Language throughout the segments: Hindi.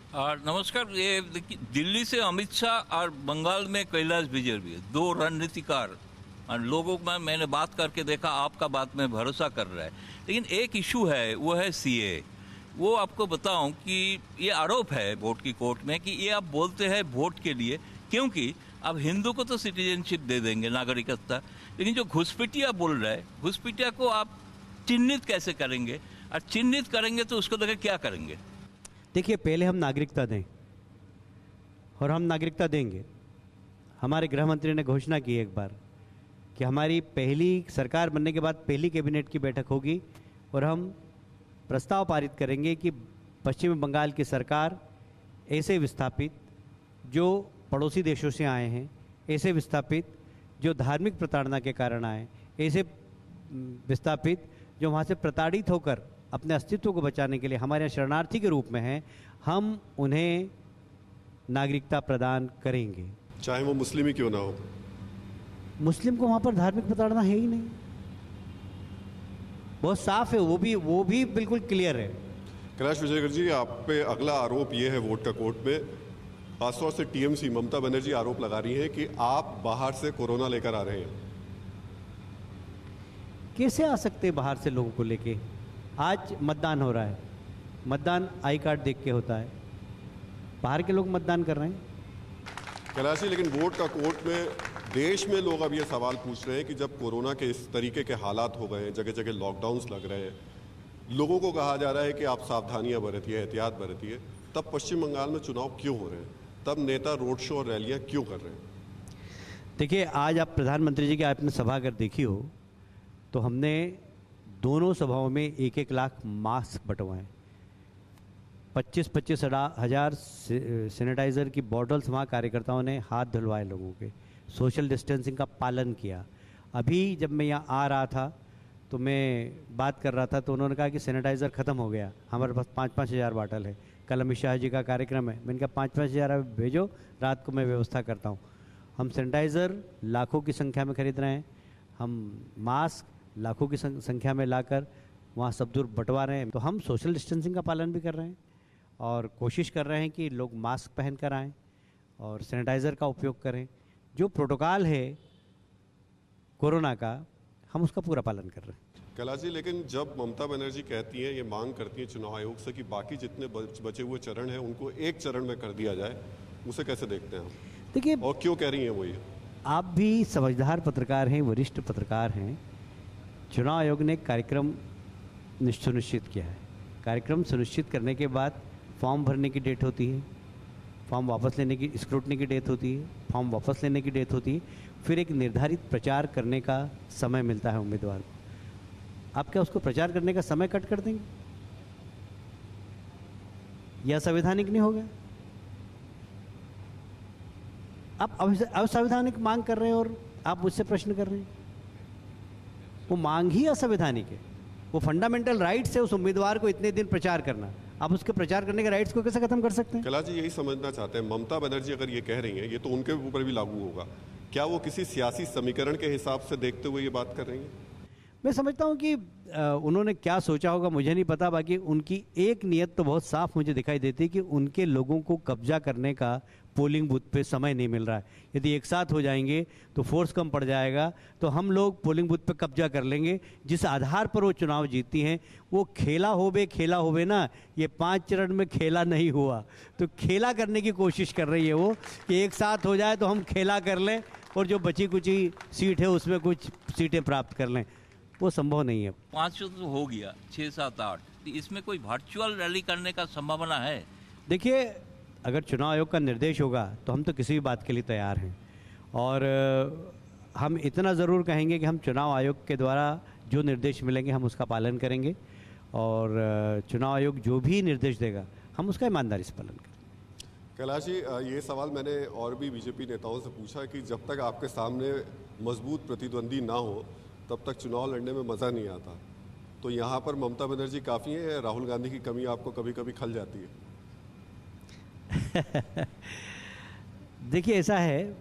और नमस्कार। ये देखिए, दिल्ली से अमित शाह और बंगाल में कैलाश विजय भी है, दो रणनीतिकार। और लोगों में मैंने बात करके देखा, आपका बात में भरोसा कर रहा है। लेकिन एक इशू है, वो है सीए। वो आपको बताऊं कि ये आरोप है वोट की कोर्ट में कि ये आप बोलते हैं वोट के लिए, क्योंकि अब हिंदू को तो सिटीजनशिप दे देंगे, नागरिकता। लेकिन जो घुसपैठिया बोल रहा है, घुसपैठिया को आप चिन्हित कैसे करेंगे? और चिन्हित करेंगे तो उसको लेकर क्या करेंगे? देखिए, पहले हम नागरिकता दें और हम नागरिकता देंगे। हमारे गृह मंत्री ने घोषणा की एक बार कि हमारी पहली सरकार बनने के बाद पहली कैबिनेट की बैठक होगी और हम प्रस्ताव पारित करेंगे कि पश्चिम बंगाल की सरकार ऐसे विस्थापित जो पड़ोसी देशों से आए हैं, ऐसे विस्थापित जो धार्मिक प्रताड़ना के कारण आए, ऐसे विस्थापित जो वहाँ से प्रताड़ित होकर अपने अस्तित्व को बचाने के लिए हमारे यहाँ शरणार्थी के रूप में हैं, हम उन्हें नागरिकता प्रदान करेंगे, चाहे वो मुस्लिम ही क्यों ना हो। मुस्लिम को वहाँ पर धार्मिक प्रताड़ना है ही नहीं, बहुत साफ है, वो भी बिल्कुल क्लियर है। कैलाश विजयवर्गीय जी, आप पे अगला आरोप ये है वोट का कोर्ट में, खासतौर से टीएमसी ममता बनर्जी आरोप लगा रही है कि आप बाहर से कोरोना लेकर आ रहे हैं। कैसे आ सकते हैं बाहर से लोगों को लेके? आज मतदान हो रहा है, मतदान आई कार्ड देख के होता है, बाहर के लोग मतदान कर रहे हैं। कैलाश जी, लेकिन वोट का कोर्ट में देश में लोग अब ये सवाल पूछ रहे हैं कि जब कोरोना के इस तरीके के हालात हो गए हैं, जगह जगह लॉकडाउन्स लग रहे हैं, लोगों को कहा जा रहा है कि आप सावधानियां बरतिए, एहतियात बरतिए, तब पश्चिम बंगाल में चुनाव क्यों हो रहे हैं? तब नेता रोड शो और रैलियां क्यों कर रहे हैं? देखिए, आज आप प्रधानमंत्री जी की आपने सभा अगर देखी हो तो हमने दोनों सभाओं में 1-1 लाख मास्क बंटवाए, 25-25 हज़ार सैनिटाइज़र की बॉटल्स वहाँ कार्यकर्ताओं ने हाथ धुलवाए, लोगों के सोशल डिस्टेंसिंग का पालन किया। अभी जब मैं यहाँ आ रहा था तो मैं बात कर रहा था तो उन्होंने कहा कि सैनिटाइज़र ख़त्म हो गया, हमारे पास 5-5 हज़ार बॉटल है, कल अमित शाह जी का कार्यक्रम है। मैंने कहा 5-5 हज़ार आप भेजो, रात को मैं व्यवस्था करता हूँ। हम सैनिटाइज़र लाखों की संख्या में खरीद रहे हैं, हम मास्क लाखों की संख्या में लाकर वहाँ सब दूर बंटवा रहे हैं। तो हम सोशल डिस्टेंसिंग का पालन भी कर रहे हैं और कोशिश कर रहे हैं कि लोग मास्क पहन कर आएँ और सैनिटाइज़र का उपयोग करें। जो प्रोटोकॉल है कोरोना का, हम उसका पूरा पालन कर रहे हैं। कैलाश जी, लेकिन जब ममता बनर्जी कहती हैं, ये मांग करती हैं चुनाव आयोग से कि बाकी जितने बचे हुए चरण हैं उनको एक चरण में कर दिया जाए, उसे कैसे देखते हैं आप? देखिए, और क्यों कह रही हैं वो ये? आप भी समझदार पत्रकार हैं, वरिष्ठ पत्रकार हैं। चुनाव आयोग ने कार्यक्रम सुनिश्चित किया है, कार्यक्रम सुनिश्चित करने के बाद फॉर्म भरने की डेट होती है, फॉर्म वापस लेने की, स्क्रूटनी की डेट होती है, फॉर्म वापस लेने की डेट होती है, फिर एक निर्धारित प्रचार करने का समय मिलता है उम्मीदवार को। आप क्या उसको प्रचार करने का समय कट कर देंगे? यह संवैधानिक नहीं होगा? आप असंवैधानिक मांग कर रहे हैं और आप मुझसे प्रश्न कर रहे हैं। वो मांग ही असंवैधानिक है, वो फंडामेंटल राइट्स है उस उम्मीदवार को इतने दिन प्रचार करना। आप उसके प्रचार करने के राइट्स को कैसे खत्म कर सकते हैं? कैलाश जी, यही समझना चाहते हैं, ममता बनर्जी अगर ये कह रही हैं, ये तो उनके ऊपर भी लागू होगा, क्या वो किसी सियासी समीकरण के हिसाब से देखते हुए ये बात कर रही हैं? मैं समझता हूँ कि उन्होंने क्या सोचा होगा मुझे नहीं पता, बाकी उनकी एक नियत तो बहुत साफ मुझे दिखाई देती है कि उनके लोगों को कब्जा करने का पोलिंग बूथ पे समय नहीं मिल रहा है। यदि एक साथ हो जाएंगे तो फोर्स कम पड़ जाएगा, तो हम लोग पोलिंग बूथ पे कब्जा कर लेंगे। जिस आधार पर वो चुनाव जीतती हैं, वो खेला होवे ना, ये 5 चरण में खेला नहीं हुआ, तो खेला करने की कोशिश कर रही है वो कि एक साथ हो जाए तो हम खेला कर लें और जो बची कुची सीट है उसमें कुछ सीटें प्राप्त कर लें। वो संभव नहीं है। 5 तो हो गया, 6, 7, 8, इसमें कोई वर्चुअल रैली करने का संभावना है? देखिए, अगर चुनाव आयोग का निर्देश होगा तो हम तो किसी भी बात के लिए तैयार हैं, और हम इतना ज़रूर कहेंगे कि हम चुनाव आयोग के द्वारा जो निर्देश मिलेंगे हम उसका पालन करेंगे, और चुनाव आयोग जो भी निर्देश देगा हम उसका ईमानदारी से पालन करेंगे। कैलाश जी, ये सवाल मैंने और भी बीजेपी नेताओं से पूछा कि जब तक आपके सामने मजबूत प्रतिद्वंदी ना हो तब तक चुनाव लड़ने में मज़ा नहीं आता, तो यहाँ पर ममता बनर्जी काफ़ी है या राहुल गांधी की कमी आपको कभी कभी खल जाती है? देखिए, ऐसा है,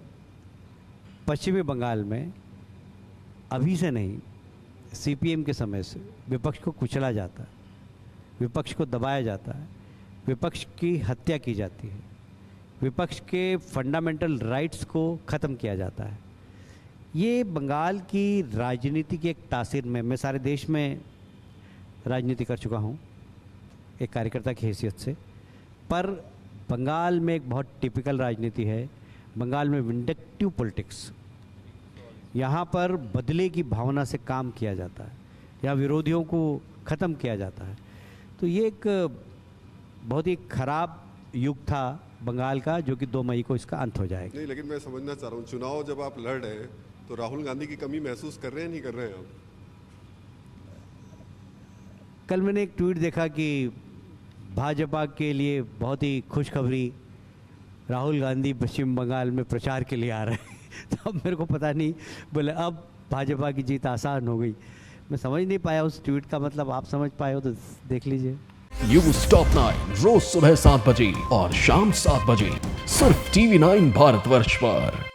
पश्चिमी बंगाल में अभी से नहीं, सीपीएम के समय से विपक्ष को कुचला जाता है, विपक्ष को दबाया जाता है, विपक्ष की हत्या की जाती है, विपक्ष के फंडामेंटल राइट्स को ख़त्म किया जाता है। ये बंगाल की राजनीति की एक तासीर में, मैं सारे देश में राजनीति कर चुका हूँ एक कार्यकर्ता की हैसियत से, पर बंगाल में एक बहुत टिपिकल राजनीति है। बंगाल में विंडक्टिव पॉलिटिक्स, यहाँ पर बदले की भावना से काम किया जाता है, यहाँ विरोधियों को ख़त्म किया जाता है। तो ये एक बहुत ही खराब युग था बंगाल का, जो कि 2 मई को इसका अंत हो जाएगा। नहीं, लेकिन मैं समझना चाह रहा हूँ, चुनाव जब आप लड़ रहे हैं तो राहुल गांधी की कमी महसूस कर रहे हैं, नहीं कर रहे हैं आप? कल मैंने एक ट्वीट देखा कि भाजपा के लिए बहुत ही खुशखबरी, राहुल गांधी पश्चिम बंगाल में प्रचार के लिए आ रहे हैं। तो अब मेरे को पता नहीं, बोले अब भाजपा की जीत आसान हो गई। मैं समझ नहीं पाया उस ट्वीट का मतलब, आप समझ पाए हो तो देख लीजिए। न्यूज़ टॉप 9 रोज सुबह 7 बजे और शाम 7 बजे सिर्फ TV9 भारतवर्ष पर।